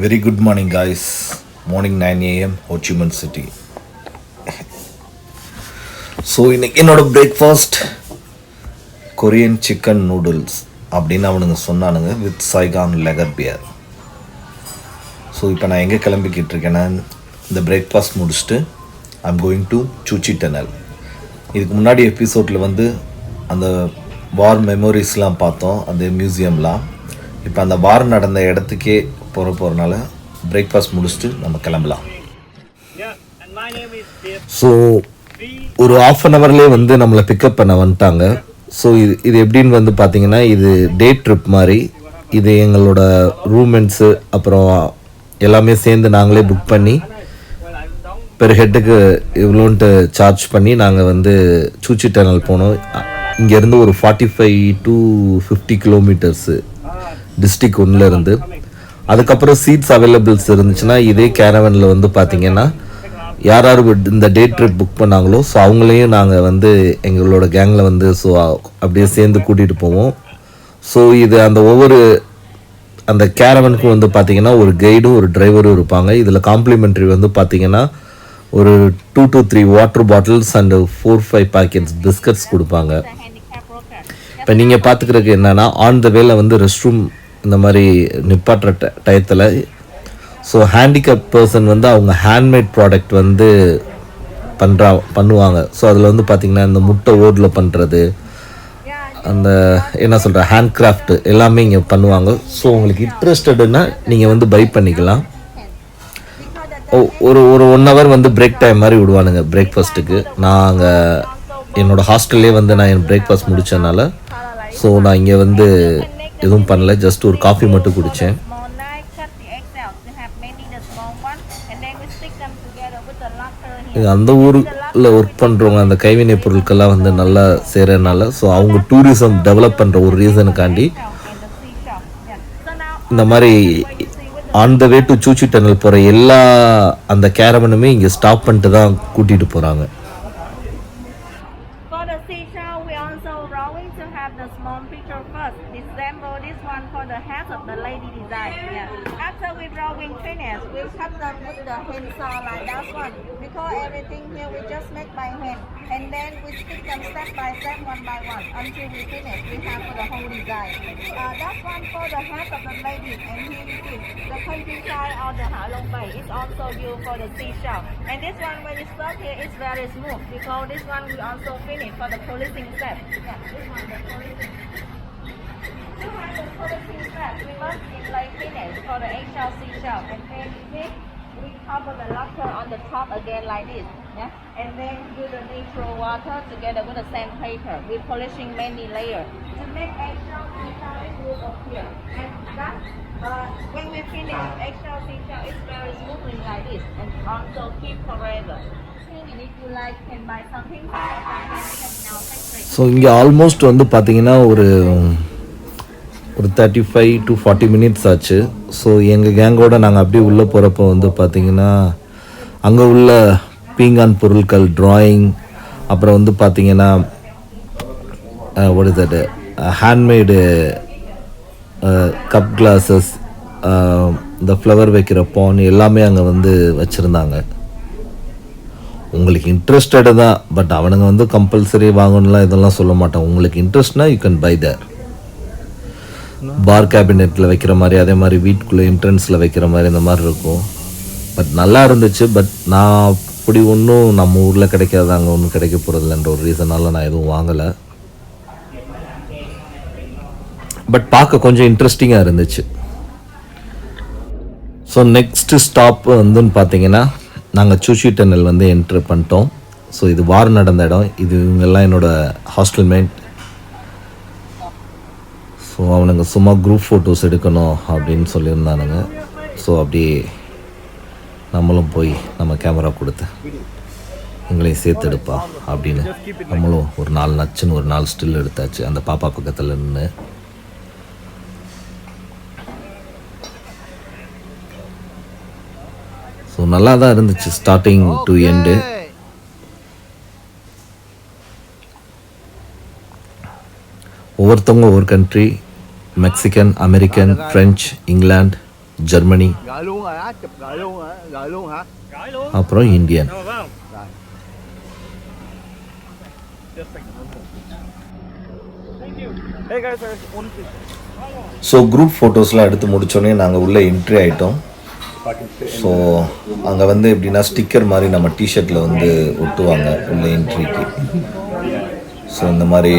Very good morning, guys. Morning 9 AM, Ho Chi Minh City. So இன்னைக்கு என்னோட breakfast Korean chicken noodles அப்படின்னு அவனுங்க சொன்னானுங்க with Sycon லெகர் pier. So இப்போ நான் எங்கே கிளம்பிக்கிட்டு இருக்கேன்னா இந்த பிரேக்ஃபாஸ்ட் முடிச்சுட்டு ஐம் கோயிங் டு சூச்சி டனல். இதுக்கு முன்னாடி எபிசோடில் அந்த வார் மெமோரிஸ்லாம் பார்த்தோம், அந்த மியூசியம்லாம். இப்போ அந்த வார் நடந்த இடத்துக்கே போகிறனால பிரேக்ஃபாஸ்ட் முடிச்சுட்டு நம்ம கிளம்பலாம். ஸோ ஒரு ஆஃப் அன் ஹவர்லேயே நம்மளை பிக்கப் பண்ண வந்துட்டாங்க. ஸோ இது எப்படின்னு பார்த்தீங்கன்னா, இது டே ட்ரிப் மாதிரி. இது எங்களோட ரூம்மெண்ட்ஸு அப்புறம் எல்லாமே சேர்ந்து நாங்களே புக் பண்ணி பெர் ஹெட்டுக்கு இவ்வளோன்ட்டு சார்ஜ் பண்ணி நாங்கள் சூச்சி டனல் போனோம். இங்கேருந்து ஒரு 45 to 50 கிலோமீட்டர்ஸு டிஸ்ட்ரிக் ஒன்றில். அதுக்கப்புறம் சீட்ஸ் அவைலபிள்ஸ் இருந்துச்சுன்னா இதே கேரவனில் பார்த்தீங்கன்னா யார் யார் இந்த டே ட்ரிப் புக் பண்ணாங்களோ ஸோ அவங்களையும் நாங்கள் எங்களோட கேங்கில் ஸோ அப்படியே சேர்ந்து கூட்டிகிட்டு போவோம். ஸோ இது அந்த கேரவனுக்கும் பார்த்தீங்கன்னா ஒரு கைடும் ஒரு டிரைவரும் இருப்பாங்க. இதில் காம்ப்ளிமெண்ட்ரி பார்த்தீங்கன்னா ஒரு 2 to 3 water bottles and 4-5 packets biscuits கொடுப்பாங்க. இப்போ நீங்கள் பார்த்துக்கிறதுக்கு என்னென்னா, ஆன் த வேல ரெஸ்ட் ரூம் இந்த மாதிரி நிப்பாட்டுற டயத்தில் ஸோ ஹேண்டிகேப் பர்சன் அவங்க ஹேண்ட்மேட் ப்ராடக்ட் பண்ணுவாங்க. ஸோ அதில் பார்த்திங்கன்னா இந்த முட்டை ஓடில் பண்ணுறது, அந்த என்ன சொல்கிற ஹேண்ட் கிராஃப்ட் எல்லாமே இங்கே பண்ணுவாங்க. ஸோ உங்களுக்கு இன்ட்ரெஸ்டடுன்னா நீங்கள் பை பண்ணிக்கலாம். ஒரு 1 hour பிரேக் டைம் மாதிரி விடுவானுங்க பிரேக்ஃபாஸ்ட்டுக்கு. நாங்கள் என்னோடய ஹாஸ்டல்லே நான் என் பிரேக்ஃபாஸ்ட் முடித்ததுனால ஸோ நான் இங்கே எதுவும் பண்ணல, ஜஸ்ட் ஒரு காஃபி மட்டும் குடித்தேன். இது அந்த ஊரில் ஒர்க் பண்ணுறவங்க அந்த கைவினை பொருட்கள்லாம் நல்லா செய்கிறதுனால ஸோ அவங்க டூரிசம் டெவலப் பண்ணுற ஒரு ரீசனுக்காண்டி இந்த மாதிரி ஆன் த வே டு சூச்சி டனல் போகிற எல்லா அந்த கேரவனுமே இங்கே ஸ்டாப் பண்ணிட்டு தான் கூட்டிகிட்டு போகிறாங்க. Everything here we just make by hand, and then we stick them step by step, one by one, until we finish. We have for the whole design. That one for the hat of the lady, and here you see the countryside of the Ha Long Bay is also used for the seashell. And this one, when it's stuck here, it's very smooth because this one we also finish for the polishing step. Yeah, this one the polishing. To have the polishing step, we must like finish for the eggshell seashell, and then we cover the lacquer on the top again like this, yeah, and then do the natural water together with the sandpaper. We're polishing many layers to make eggshell seashell will appear, and that when we finish eggshell seashell, it's very smoothly like this, and also keep forever. And if you like, can buy something from our factory. So இங்கே almost பார்த்தீங்கன்னா ஒரு 35 to 40 minutes ஆச்சு. So எங்கள் கேங்கோடு நாங்கள் அப்படியே உள்ளே போகிறப்போ பார்த்திங்கன்னா அங்கே உள்ள பீங்கான் பொருட்கள், ட்ராயிங், அப்புறம் பார்த்திங்கன்னா what is that, handmade cup classes, இந்த ஃப்ளவர் வைக்கிற பான் எல்லாமே அங்கே வச்சுருந்தாங்க. உங்களுக்கு இன்ட்ரெஸ்டடு தான், பட் அவனுங்க கம்பல்சரி வாங்கணும்லாம் இதெல்லாம் சொல்ல மாட்டான். உங்களுக்கு இன்ட்ரெஸ்ட்னா யூ கேன் பை தேர். பார் கேபினெட்டில் வைக்கிற மாதிரி, அதே மாதிரி வீட்டுக்குள்ளே என்ட்ரன்ஸில் வைக்கிற மாதிரி இந்த மாதிரி இருக்கும். பட் நல்லா இருந்துச்சு. பட் நான் அப்படி ஒன்றும் நம்ம ஊரில் கிடைக்காது, அங்கே ஒன்றும் கிடைக்க போகிறதில்லன்ற ஒரு ரீசனால் நான் எதுவும் வாங்கலை. பட் பார்க்க கொஞ்சம் இன்ட்ரெஸ்டிங்காக இருந்துச்சு. ஸோ நெக்ஸ்ட்டு ஸ்டாப் பார்த்தீங்கன்னா நாங்கள் சூச்சி டனல் என்ட்ரு பண்ணிட்டோம். ஸோ இது வார் நடந்த இடம். இது இவங்கெல்லாம் என்னோடய ஹாஸ்டல் மேட். ஸோ அவனுங்க சும்மா குரூப் ஃபோட்டோஸ் எடுக்கணும் அப்படின்னு சொல்லியிருந்தானுங்க. ஸோ அப்படியே நம்மளும் போய் நம்ம கேமரா கொடுத்து எங்களையும் சேர்த்து எடுப்பா அப்படின்னு நம்மளும் ஒரு 4 நச்சுன்னு ஒரு 4 ஸ்டில் எடுத்தாச்சு அந்த பாப்பா பக்கத்தில் நின்று. ஸோ நல்லா தான் இருந்துச்சு ஸ்டார்டிங் டு எண்டு. ஒவ்வொருத்தவங்க ஒவ்வொரு country, Mexican, American, French, England, Germany, Gửi luôn rồi á, chụp gửi luôn hả? Gửi luôn hả? Gửi luôn. அப்புறம் Indian. Rồi phải không? Rồi. Thank you. Hey guys, one thing. So group ஃபோட்டோஸ்லாம் எடுத்து முடித்தோடனே நாங்கள் உள்ளே entry ஆகிட்டோம். So அங்கே வந்து எப்படின்னா sticker மாதிரி நம்ம டிஷர்ட்டில் வந்து ஒட்டுவாங்க உள்ளே என்ட்ரிக்கு. ஸோ இந்த மாதிரி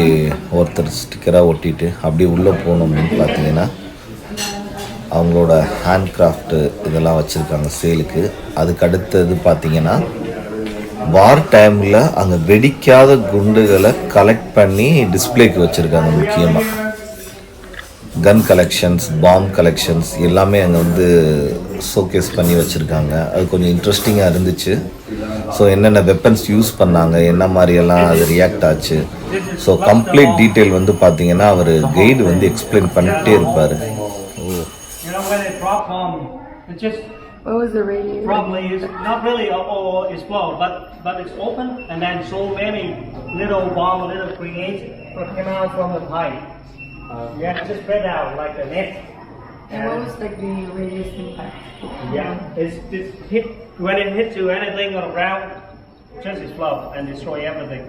ஒருத்தர் ஸ்டிக்கராக ஒட்டிட்டு அப்படியே உள்ளே போகணும் அப்படின்னு பார்த்தீங்கன்னா அவங்களோட ஹேண்ட் கிராஃப்ட்டு இதெல்லாம் வச்சுருக்காங்க சேலுக்கு. அதுக்கு அடுத்தது பார்த்தீங்கன்னா வார் டைமில் அங்கே வெடிக்காத குண்டுகளை கலெக்ட் பண்ணி டிஸ்பிளேக்கு வச்சுருக்காங்க. முக்கியமாக கன் கலெக்ஷன்ஸ், பாம் கலெக்ஷன்ஸ் எல்லாமே அங்கே வந்து ஷோகேஸ் பண்ணி வச்சுருக்காங்க. அது கொஞ்சம் இன்ட்ரெஸ்டிங்காக இருந்துச்சு. ஸோ என்னென்ன வெப்பன்ஸ் யூஸ் பண்ணாங்க, என்ன மாதிரியெல்லாம் அது ரியாக்ட் ஆச்சு, ஸோ கம்ப்ளீட் டீட்டெயில் வந்து பார்த்தீங்கன்னா அவர் கைடு வந்து எக்ஸ்பிளைன் பண்ணிகிட்டே இருப்பார். You know when it drop bomb, it just What was the radius? probably is not really all explode, but it's open and then so many little bomb, little grenades came out from the pipe. You have to just spread out like a net. And what was like the radius impact? Yeah, it's hit when it hits to anything on the ground, just explode and destroy everything.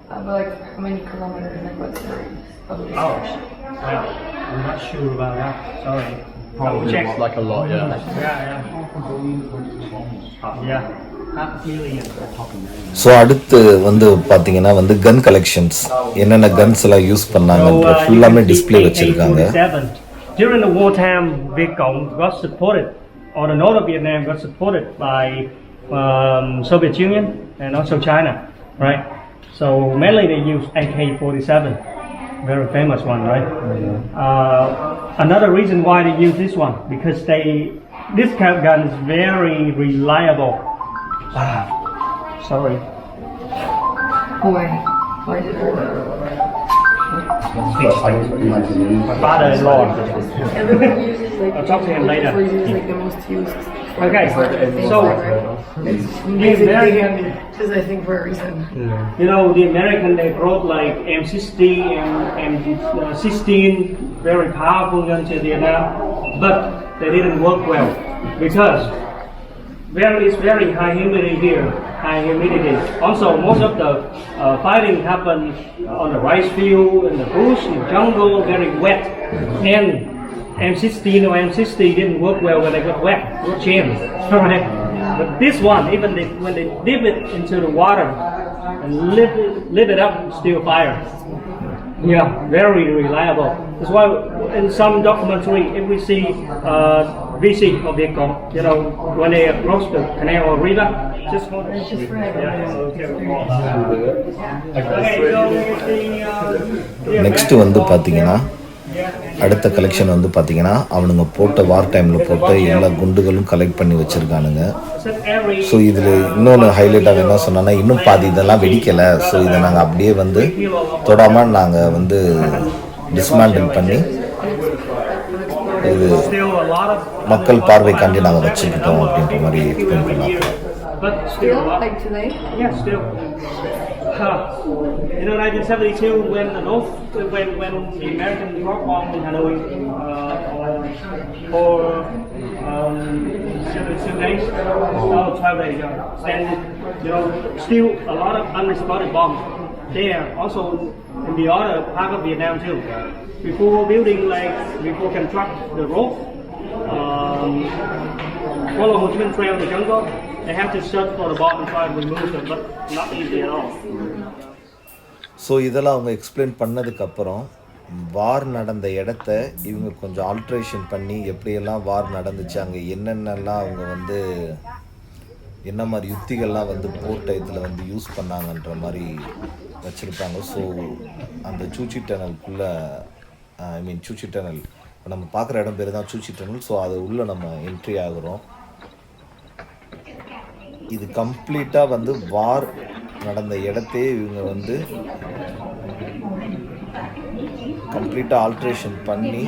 But like how many kilometers? Like what's the radius of the Oh, well, I'm not sure about that. Sorry. Probably Check. like a lot, yeah. Yeah. Yeah. Half million. So அடுத்து வந்து பார்த்தீங்கன்னா வந்து கன் collections, என்னென்ன guns எல்லாம் use பண்ணாங்கன்ற ஃபுல்லாமே display வச்சுருக்காங்க. During the wartime, Viet Cong got supported, or the North Vietnam got supported by Soviet Union and also China, right? So mainly they use AK-47, very famous one, right? Another reason why they use this one because this kind of gun is very reliable. Sorry. Why? Why did My father-in-law. everyone uses like I'll talk to him later. is like the most used? Okay, Things so like, right? It's the basically American, just I think for a reason. you know, the American they brought like M60 and M16, very powerful guns to Vietnam, but they didn't work well because it's very high humidity here, high humidity. Also, most of the fighting happened on the rice field, in the bush, in the jungle, very wet. And M16 or M60 didn't work well when they got wet, jammed. Right? But this one, even when they dip it into the water and lift it up, still fire. Yeah, very reliable. That's why in some documentary, if we see VC of Viet Cong, you know, when they approach the canal or river, just hold it. It's just for next வந்து பார்த்தீங்கன்னா அடுத்த collection வந்து பார்த்தீங்கன்னா அவனுங்க போட்ட வார் டைமில் போட்ட எல்லா குண்டுகளும் கலெக்ட் பண்ணி வச்சுருக்கானுங்க. ஸோ இதில் இன்னொன்று ஹைலைட்டாக என்ன சொன்னோன்னா இன்னும் பாதி இதெல்லாம் வெடிக்கலை. ஸோ இதை நாங்கள் அப்படியே வந்து தொடாமல் நாங்கள் வந்து டிஸ்மேண்டில் பண்ணி இது மக்கள் பார்வைக்காண்டி நாங்கள் வச்சுக்கிட்டோம் அப்படின்ற மாதிரி எக்ஸ்பிளைன் பண்ணாங்க. But Still, like today? Yeah, still. You know, 1972 when the when the American drop bomb in Hanoi for 72 days, 12 days, and you know, still a lot of unresponded bombs there. Also in the other part of Vietnam too. Before building, like before construct the road, follow Ho Chi Minh Trail in the jungle. They have to search for the bomb and try to remove them, but not easy at all. So இதெல்லாம் அவங்க explain பண்ணதுக்கப்புறம் வார் நடந்த இடத்த இவங்க கொஞ்சம் alteration பண்ணி எப்படியெல்லாம் வார் நடந்துச்சு, அங்கே என்னென்னலாம் அவங்க வந்து என்ன மாதிரி யுத்திகள்லாம் வந்து போர் டயத்தில் வந்து யூஸ் பண்ணாங்கன்ற மாதிரி வச்சுருப்பாங்க. ஸோ அந்த சூச்சி டனலுக்குள்ளே சூச்சி டனல் இப்போ நம்ம பார்க்குற இடம் பேர் தான் சூச்சி டனல். ஸோ அது உள்ளே நம்ம என்ட்ரி ஆகுறோம். இது கம்ப்ளீட்டாக வந்து வார் நடந்த இடத்தையே இவங்க வந்து கம்ப்ளீட்டாக ஆல்ட்ரேஷன் பண்ணி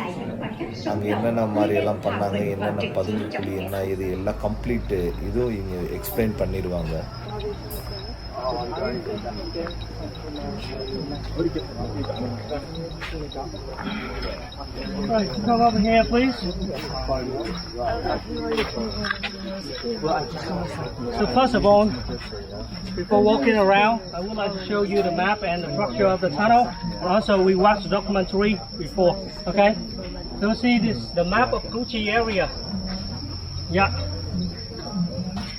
அங்கே என்னென்ன மாதிரியெல்லாம் பண்ணாங்க, என்னென்ன பதுங்குக்குடி என்ன இது எல்லாம் கம்ப்ளீட்டு இதுவும் இவங்க எக்ஸ்பிளைன் பண்ணிடுவாங்க. Right, come over here, please. So first of all, before walking around, I would like to show you the map and the structure of the tunnel. And also, we watched the documentary before. Okay. So see this, the map of Ho Chi area. Yeah.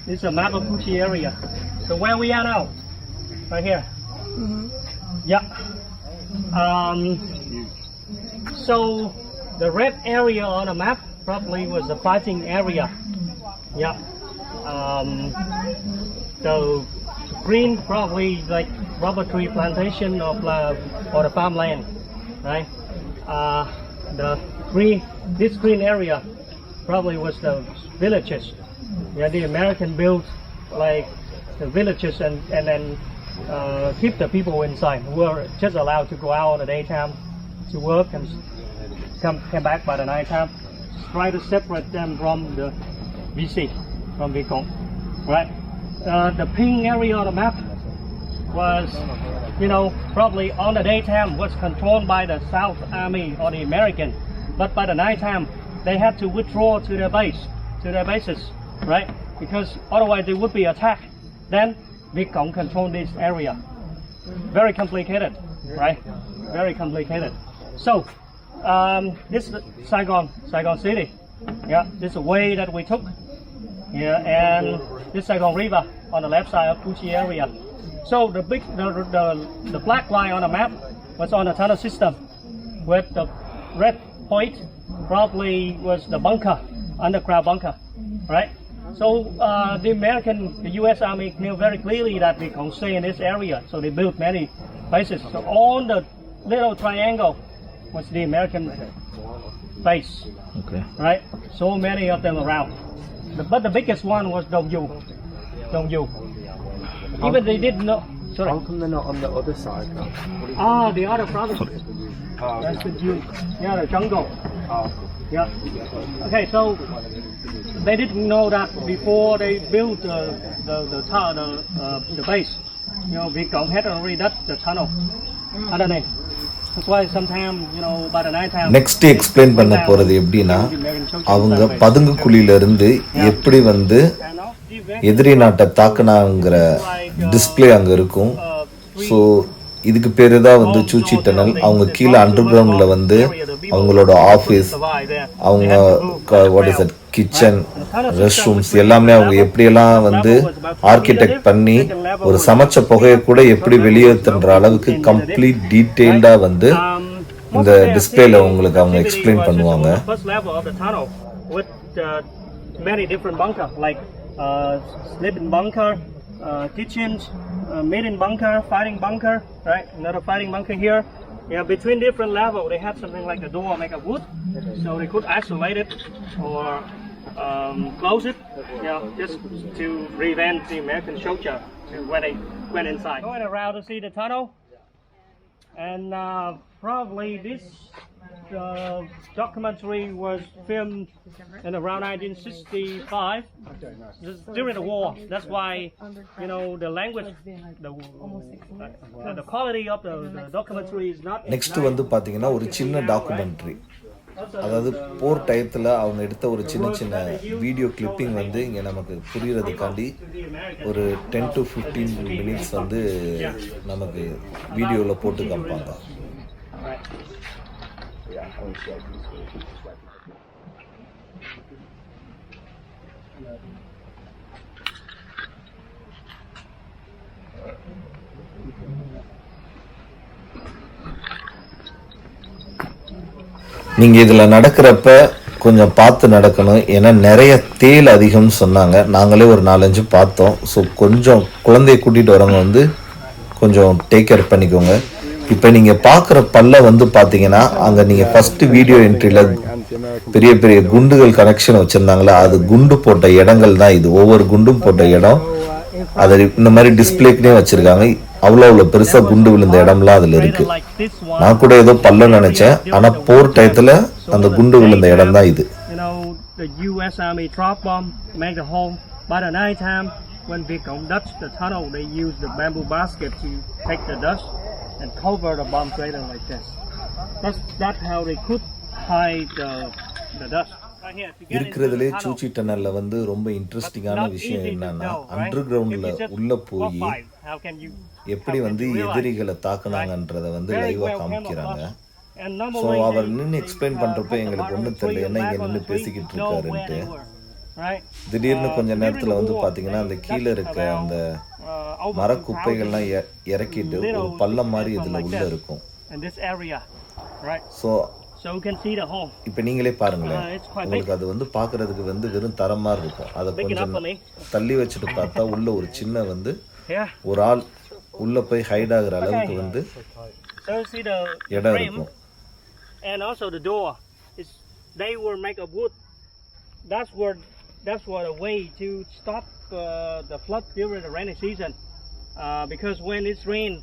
This is a map of Ho Chi area. So where we are now, right here. Yeah. So the red area on the map probably was the fighting area. Yeah. The green probably like rubber tree plantation or the farmland, right? This green area probably was the villages. Yeah, the American built like the villages and then keep the people inside who were just allowed to go out in the daytime to work and come back by the night time. Try to separate them from the VC, from Viet Cong, right? The pink area on the map was, probably on the daytime was controlled by the South Army or the American, but by the night time they had to withdraw to their bases, right? Because otherwise they would be attacked. Then Viet Cong controlled this area. Very complicated, right? Very complicated. So this is Saigon City. Yeah, this is the way that we took. Yeah, and this Saigon River on the left side of Ho Chi area. So the black line on the map was on the tunnel system, with the red point probably was the bunker, underground bunker, right? So the U.S. Army knew very clearly that we can stay in this area, so they built many bases. So on the little triangle was the American base, okay, right? So many of them around. But the biggest one was Dong Yu. Even they didn't know. Sorry. How come they're not on the other side? The other provinces. That's the June. Yeah, the jungle. Yeah. Okay, so they didn't know that before they built the base. Viet Cong had already dug the tunnel underneath. That's why sometimes, by the night time. Next explain பண்ண போறது எப்படின்னா, அவங்க பதுங்கு குழியில இருந்து எப்படி வந்து எதிரி நாட்டை தாக்குனாங்கிற டிஸ்பிளே அங்க இருக்கும். ஸோ இதுக்கு பேரு தான் வந்து சூச்சி டனல். அவங்க கீழே அண்டர் கிரவுண்ட்ல வந்து அவங்களோட ஆஃபீஸ், அவங்க கிச்சன், ரெஸ்ட் ரூம்ஸ் எல்லாமே அவங்க எப்படியெல்லாம் வந்து ஆர்கிடெக்ட் பண்ணி ஒரு சமைச்ச புகையை கூட எப்படி வெளியேற்றுன்ற அளவுக்கு கம்ப்ளீட் டீட்டெயில்டா வந்து இந்த டிஸ்பிளேல உங்களுக்கு அவங்க எக்ஸ்பிளைன் பண்ணுவாங்க. Sleeping bunker, kitchens, maiden bunker, fighting bunker, right? Another fighting bunker here. Yeah, between different levels, they had something like a door made of wood, so they could isolate it or close it, just to prevent the American soldier when they went inside. Going around to see the tunnel, and probably this documentary was filmed in around 1965. During the war. That's why, the language, the quality of the documentary is not. Next வந்து பாத்தீங்கன்னா ஒரு சின்ன documentary, அதாவது போர் டயத்தில் அவங்க எடுத்த ஒரு சின்ன சின்ன வீடியோ கிளிப்பிங் வந்து இங்கே நமக்கு புரியறதுக்காண்டி ஒரு 10 to 15 minutes வந்து நமக்கு வீடியோவில் போட்டு காமிப்பாங்க. நீங்க இதுல நடக்கிறப்ப கொஞ்சம் பார்த்து நடக்கணும், ஏன்னா நிறைய தேல் அதிகம்னு சொன்னாங்க. நாங்களே ஒரு 4-5 பார்த்தோம். ஸோ கொஞ்சம் குழந்தைய கூட்டிகிட்டு வரவங்க வந்து கொஞ்சம் டேக் கேர் பண்ணிக்கோங்க. இப்போ நீங்கள் பார்க்குற பல்ல வந்து பார்த்தீங்கன்னா, அங்கே நீங்கள் ஃபஸ்ட்டு வீடியோ என்ட்ரியில் பெரிய பெரிய குண்டுகள் கனெக்ஷன் வச்சுருந்தாங்களே, அது குண்டு போட்ட இடங்கள் தான் இது. ஒவ்வொரு குண்டும் போட்ட இடம் அதை இந்த மாதிரி டிஸ்பிளேக்குனே வச்சுருக்காங்க. அவ்வளோ பெருசாக குண்டு விழுந்த இடம்லாம் அதில் இருக்குது. நான் கூட ஏதோ பல்லம் நினச்சேன், ஆனால் போர் டயத்தில் அந்த குண்டு விழுந்த இடம் தான் இது. The U.S. Army drop bomb make the home. By the night time, when Viet Cong dust the tunnel, they use the bamboo basket to take the dust and cover the bomb crater like this. That's how they could hide the dust. Right here, to get into இருக்கிறதுலே the tunnel, சூச்சி டனல்ல வந்து ரொம்ப இன்ட்ரெஸ்டிங்கான not விஷயம் easy to என்னன்னா go, right? Under If கிரவுண்ட்ல you just உள்ள walk போய் by, how can you எப்படி வந்து realize? எதிரிகளை தாக்குனாங்கன்றத வந்து Very லைவா well காமிக்கிறாங்க. camouflaged. And ஸோ normally அவர் they- நின்று they, எக்ஸ்பிளைன் uh, பண்றப்ப from the எங்களுக்கு bottom ஒன்றும் of the tree தெரியல or என்ன back இங்க on the நின்று tree, பேசிக்கிட்டு know where இருக்காருன்ட்டு. they were, right? திடீர்னு கொஞ்ச During நேரத்துல the வந்து war, பாத்தீங்கன்னா அந்த they கீழே dug இருக்க about, அந்த over மர 2,000 குப்பைகள்லாம் இறக்கிட்டு ஒரு little பள்ளம் மாதிரி from இதுல like உள்ள this இருக்கும். in this area, right? So So you can see the home. இப்போ நீங்களே பாருங்களேன், It's quite big. உங்களுக்கு அது வந்து பார்க்கறதுக்கு வந்து வெறும் தரம் மாதிரி இருக்கும். அதை Big கொஞ்சம் enough for me. தள்ளி வச்சுட்டு பார்த்தா உள்ள ஒரு சின்ன வந்து Yeah. ஒரு ஆள் உள்ள போய் ஹைட் ஆகுற அளவுக்கு வந்து So you see the இடம் frame இருக்கும். and also the door. It's, they were made of wood. That's what a way to stop the flood during the rainy season. Because when it's rain,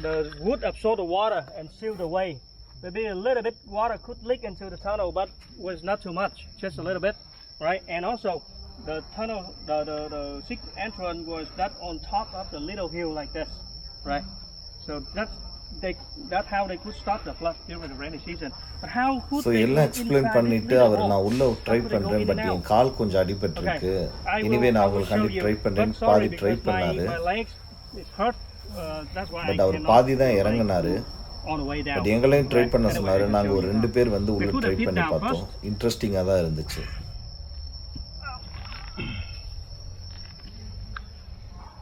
the wood absorb the water and seal the way. Maybe a little bit water could leak into the tunnel, but was not too much, just a little bit, right? And also the tunnel, the secret entrance was that on top of the little hill like this, right? So that's how they could stop the flood during the rainy season. But how could so they எல்லாம் go explain inside பண்ணிட்டு this little அவர் நான் hole? உள்ள try How could they go பண்றேன், in but and என் out? கால் கொஞ்சம் அடிபட்டிருக்கு, I இனிவே நான் will அவங்களுக்காண்டி show you, ட்ரை பண்றேன், but sorry பாதி ட்ரை because பண்ணாரு. my legs is hurt. That's why but I அவர் cannot பாதி தான் go இறங்கினாரு. on the way down. But எங்களையும் ட்ரை Right? பண்ண Anyway, சொன்னாரு. I can நாங்க show ஒரு you 2 now. பேர் வந்து We உள்ள put a ட்ரை bit பண்ணி down பார்த்தோம். first. இன்ட்ரெஸ்டிங்கா தான் இருந்துச்சு.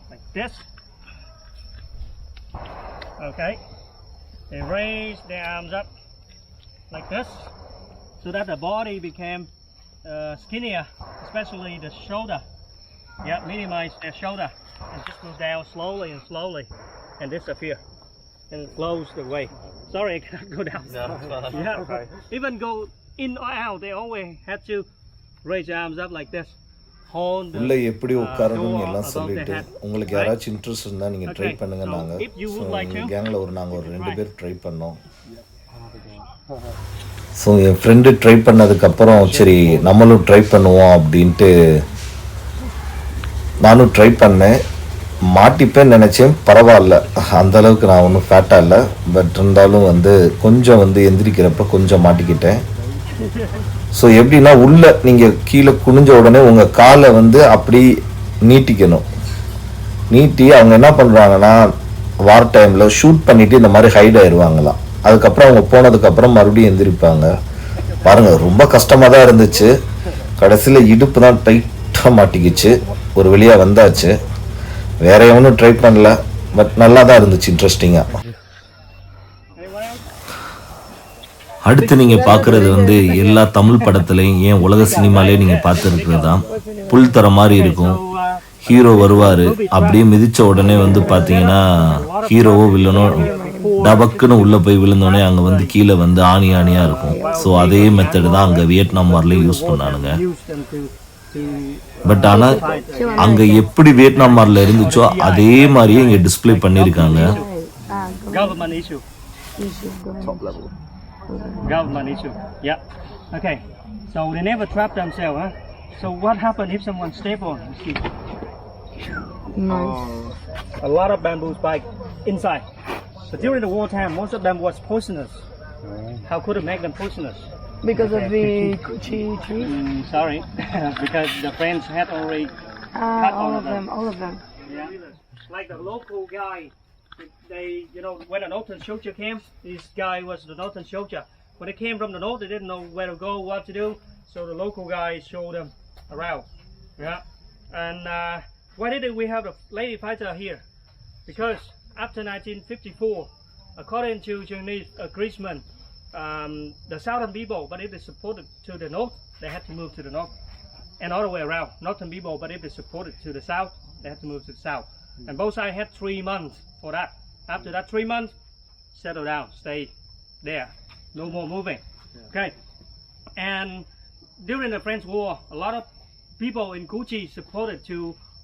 Like this. Okay. They raise their arms up like this, so that the body became skinnier, especially the shoulder. Yeah, minimize their shoulder and just go down slowly and slowly and disappear and close the way. Sorry, I cannot go down. No, it's fine. Yeah, Okay. even go in or out, they always had to raise their arms up like this. Hold the உள்ள எப்படி உட்காரணும்னு door எல்லாம் above சொல்லிட்டு their head. உங்களுக்கு Right? யாராச்சும் interest இருந்தா நீங்க try Okay, பண்ணுங்க. so நாங்க if you would like to, கேங்ல நாங்க ஒரு 2 right. பேர் ட்ரை பண்ணோம். ஸோ என் ஃப்ரெண்டு ட்ரை பண்ணதுக்கப்புறம் சரி நம்மளும் ட்ரை பண்ணுவோம் அப்படின்ட்டு நானும் ட்ரை பண்ணேன். மாட்டிப்பேன்னு நினச்சேன், பரவாயில்ல, அந்த அளவுக்கு நான் ஒன்றும் ஃபேட்டாக இல்லை. பட் இருந்தாலும் வந்து கொஞ்சம் வந்து எந்திரிக்கிறப்ப கொஞ்சம் மாட்டிக்கிட்டேன். ஸோ எப்படின்னா உள்ள நீங்கள் கீழே குனிஞ்ச உடனே உங்கள் காலை வந்து அப்படி நீட்டிக்கணும். நீட்டி அவங்க என்ன பண்ணுறாங்கன்னா வார் டைமில் ஷூட் பண்ணிவிட்டு இந்த மாதிரி ஹைட் ஆயிடுவாங்களாம். அதுக்கப்புறம் அவங்க போனதுக்கப்புறம் மறுபடியும் எந்திரிப்பாங்க. பாருங்கள், ரொம்ப கஷ்டமாக தான் இருந்துச்சு. கடைசியில் இடுப்பு தான் டைட்டாக மாட்டிக்கிச்சு. ஒரு வழியாக வந்தாச்சு. வேற எவனும் ட்ரை பண்ணல, பட் நல்லா தான் இருந்துச்சு, இன்ட்ரெஸ்டிங்காக. அடுத்து நீங்கள் பார்க்குறது வந்து எல்லா தமிழ் படத்துலையும் ஏன் உலக சினிமாலே நீங்கள் பார்த்துருக்குறது தான். புல் தர மாதிரி இருக்கும். ஹீரோ வருவார், அப்படியே மிதித்த உடனே வந்து பார்த்தீங்கன்னா ஹீரோவோ வில்லனோ டபக்குன்னு உள்ளே போய் விழுந்தோடனே அங்கே வந்து கீழே வந்து ஆணியாக இருக்கும். ஸோ அதே மெத்தடு தான் அங்கே வியட்நாம் வார்லேயும் யூஸ் பண்ணானுங்க. பட் ஆனால் அங்கே எப்படி வியட்நாம் வாரில் இருந்துச்சோ அதே மாதிரியே இங்கே டிஸ்பிளே பண்ணியிருக்காங்க. Government issue. Top level. Government issue. Yeah. Okay. So they never trap themselves, huh? So what happened if someone step on? See, Nice. a lot of bamboo spike inside. But during the wartime, most of them was poisonous. How could it make them poisonous? Because of the Kuchi tree? Sorry, because the French had already cut All of them, all of them. Yeah. Like the local guy, they, when the Northern soldier came, this guy was the Northern soldier. When they came from the north, they didn't know where to go, what to do, so the local guys showed them around. Yeah. And why did we have a lady fighter here? Because after 1954, according to Chinese agreement, the southern people, but if they supported to the north, they had to move to the north. And all the way around, northern people, but if they supported to the south, they had to move to the south. And both sides had 3 months for that. After that 3 months, settle down, stay there, no more moving. Okay. And during the French War, a lot of people in Cu Chi supported to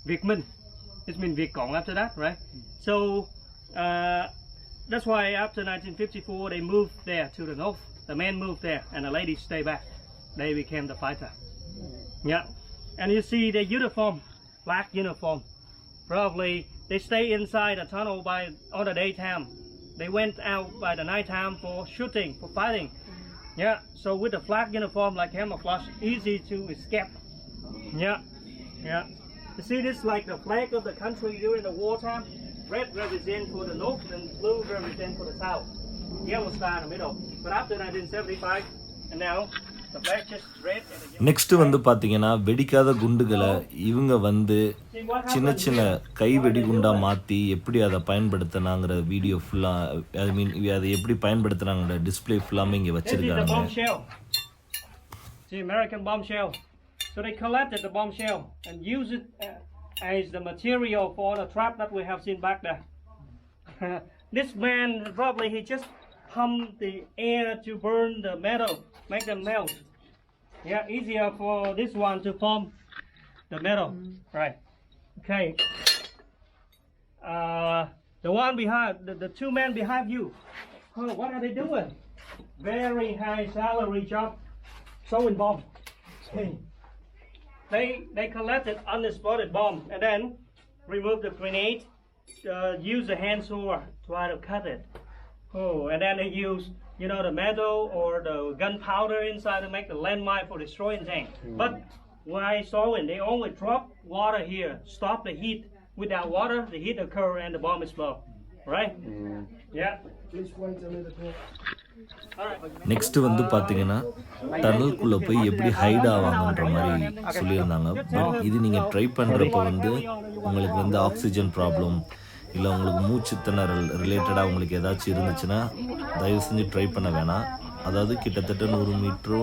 Viet Minh. It's been Viet Cong after that, right? So that's why after 1954 they moved there to the north. The men moved there, and the ladies stay back. They became the fighter. Yeah. And you see the uniform, black uniform. Probably they stay inside the tunnel on the daytime. They went out by the nighttime for shooting, for fighting. Yeah, so with the flag uniform like camouflage, easy to escape. Yeah, yeah. You see this like the flag of the country during the wartime? Red represents for the north and blue represents for the south. Yellow star in the middle. But after 1975, and now the flag just red and the yellow. Next வந்து பார்த்தீங்கன்னா வெடிக்காத குண்டுகளை இவங்க வந்து சின்ன சின்ன கை வெடிகுண்டா மாற்றி எப்படி அதை பயன்படுத்தினாங்கிற வீடியோ ஃபுல்லாக ஐ மீன் அதை எப்படி பயன்படுத்துனாங்கிற டிஸ்பிளே ஃபுல்லாமே இங்கே This is the வச்சிருக்காங்க. bombshell. The American bombshell. So they collected the bombshell and used it as the material for the trap that we have seen back there. This man probably he just pumped the air to burn the metal, make them melt. Yeah, easier for this one to form the metal. Right. Okay. The one behind, the two men behind you. Oh, what are they doing? Very high salary job, sewing bomb. They collected unexploded bomb and then remove the grenade, use the hand saw, try to cut it. Oh, and then they use, the metal or the gunpowder inside to make the landmine for destroying tank. But why sewing? They only drop water here, stop the heat. Without water, the heat occur and the bomb explode. Right? Yeah. Next வந்து பார்த்தீங்கன்னா டனலுக்குள்ளே போய் எப்படி height ஆவாங்கன்ற மாதிரி சொல்லியிருந்தாங்க. But இது நீங்கள் try பண்ணுறப்போ வந்து உங்களுக்கு வந்து ஆக்சிஜன் ப்ராப்ளம் இல்லை உங்களுக்கு மூச்சு திணறல் ரிலேட்டடாக உங்களுக்கு ஏதாச்சும் இருந்துச்சுன்னா தயவு செஞ்சு ட்ரை பண்ண வேணாம். அதாவது கிட்டத்தட்ட 100 மீட்டரோ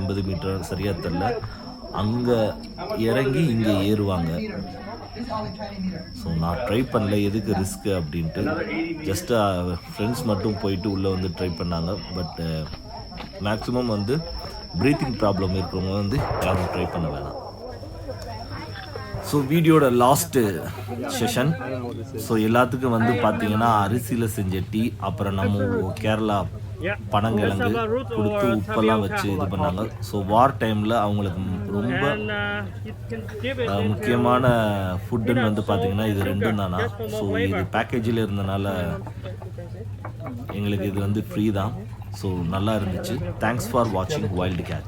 80 மீட்டரோ சரியாக தெரில, அங்கே இறங்கி இங்கே ஏறுவாங்க. ஸோ நான் ட்ரை பண்ணல, எதுக்கு ரிஸ்க்கு அப்படின்ட்டு ஜஸ்ட்டு ஃப்ரெண்ட்ஸ் மட்டும் போயிட்டு உள்ளே வந்து ட்ரை பண்ணாங்க. பட் மேக்ஸிமம் வந்து ப்ரீத்திங் ப்ராப்ளம் இருக்கிறவங்க வந்து யாரும் ட்ரை பண்ண வேணாம். ஸோ வீடியோட லாஸ்ட்டு செஷன். ஸோ எல்லாத்துக்கும் வந்து பார்த்தீங்கன்னா அரிசியில் செஞ்ச டீ, அப்புறம் நம்ம கேரளா பனங்கிழங்கு கொடுத்து உப்பெல்லாம் வச்சு இது பண்ணாங்க. ஸோ வார் டைமில் அவங்களுக்கு ரொம்ப முக்கியமான ஃபுட்டுன்னு வந்து பார்த்தீங்கன்னா இது ரெண்டும் தானா. ஸோ இது பேக்கேஜில் இருந்தனால எங்களுக்கு இது வந்து ஃப்ரீ தான். ஸோ நல்லா இருந்துச்சு. தேங்க்ஸ் ஃபார் வாட்சிங் வைல்டு கேட்ச்.